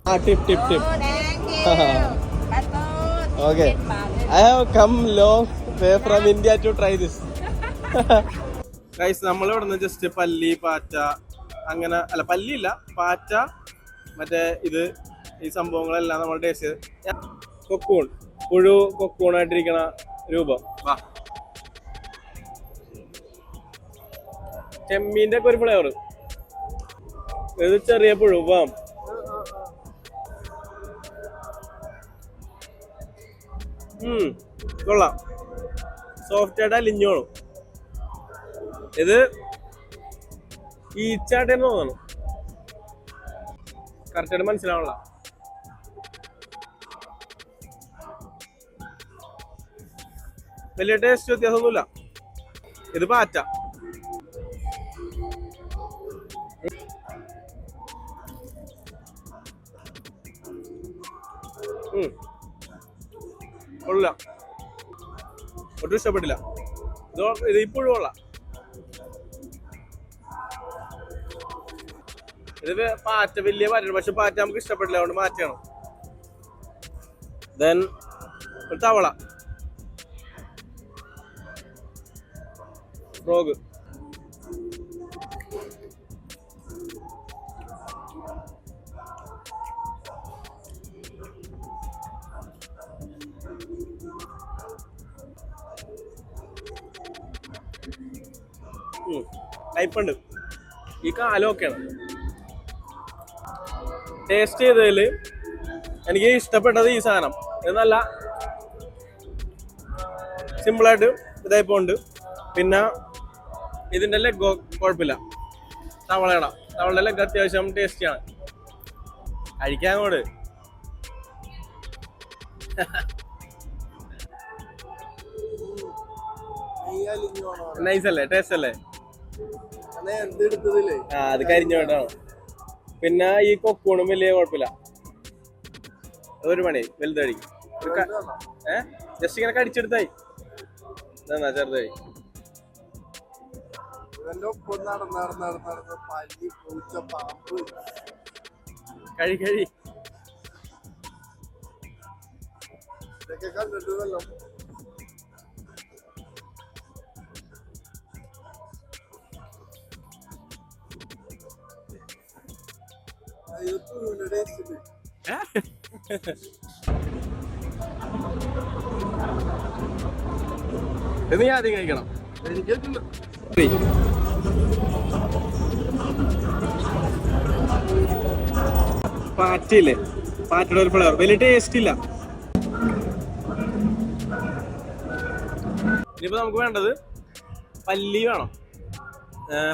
Tip. Okay. I have come long way from India to try this. Guys, നമ്മൾ ഇവിടുന്ന് just പല്ലി പാറ്റ അങ്ങനെ അല്ല പല്ലിയില്ല പാറ്റ മറ്റേ ഇത് ഈ സംഭവങ്ങളെല്ലാം നമ്മൾ ടേസ്റ്റ് ചെയ്ത് കൊക്കൂൺ പുഴു കൊക്കൂണായിട്ടിരിക്കണ രൂപം വാ ചെമ്മീൻ്റെ ഒക്കെ ഒരു ഫ്ലേവർ ഇത് ചെറിയ പുഴു വാം കൊള്ളാം സോഫ്റ്റ് ആയിട്ട് അലിഞ്ഞോളും ഇത് ഈച്ചാട്ടേന്ന് തോന്നണം കറക്റ്റായിട്ട് മനസ്സിലാവണല്ല വലിയ ടേസ്റ്റ് വ്യത്യാസമൊന്നുമില്ല ഇത് പാറ്റ കൊള്ളില്ല ഒട്ടും ഇഷ്ടപ്പെട്ടില്ല ഇത് ഇപ്പോഴും കൊള്ളാം ഇത് പാറ്റ വലിയ പാറ്റ പക്ഷെ പാറ്റ നമുക്ക് ഇഷ്ടപ്പെട്ടില്ല അതുകൊണ്ട് മാറ്റിയാണ് ദെൻ ഒരു തവള ഫ്രോഗ് ടൈപ്പുണ്ട് ഈ കാലമൊക്കെയാണ് ടേസ്റ്റ് ചെയ്തതിൽ എനിക്ക് ഇഷ്ടപ്പെട്ടത് ഈ സാധനം ഇത് നല്ല സിമ്പിളായിട്ട് ഇതായിപ്പോണ്ട് പിന്നെ ഇതിൻ്റെ ലെഗ് കുഴപ്പമില്ല തവളയുടെ ലെഗ് അത്യാവശ്യം ടേസ്റ്റിയാണ് കഴിക്കാൻ കൂടെ നൈസ് അല്ലേ ടേസ്റ്റ് അല്ലേ അത് കരിഞ്ഞോണ്ടാണ് പിന്നെ ഈ കൊക്കൂണും വലിയ കുഴപ്പമില്ല അതൊരു പണി വലുത് കഴിക്കും ജസ്റ്റ് ഇങ്ങനെ കടിച്ചെടുത്തായി ചെറുതായി കഴി ഇത് നീ ആദ്യം കഴിക്കണം പാറ്റയില്ലേ പാറ്റയുടെ ഒരു ഫ്ലേവർ വലിയ ടേസ്റ്റ് ഇല്ല ഇനിയിപ്പോ നമുക്ക് വേണ്ടത് പല്ലി വേണം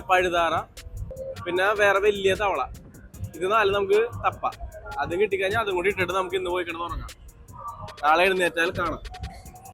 പഴുതാറ പിന്നെ വേറെ വലിയ തവള ഇത് നാല് നമുക്ക് തപ്പ അതും കിട്ടിക്കഴിഞ്ഞാൽ അതും കൂടി ഇട്ടിട്ട് നമുക്ക് ഇന്ന് പോയി കിടന്ന് ഉറങ്ങാം നാളെ എഴുന്നേറ്റാൽ കാണാം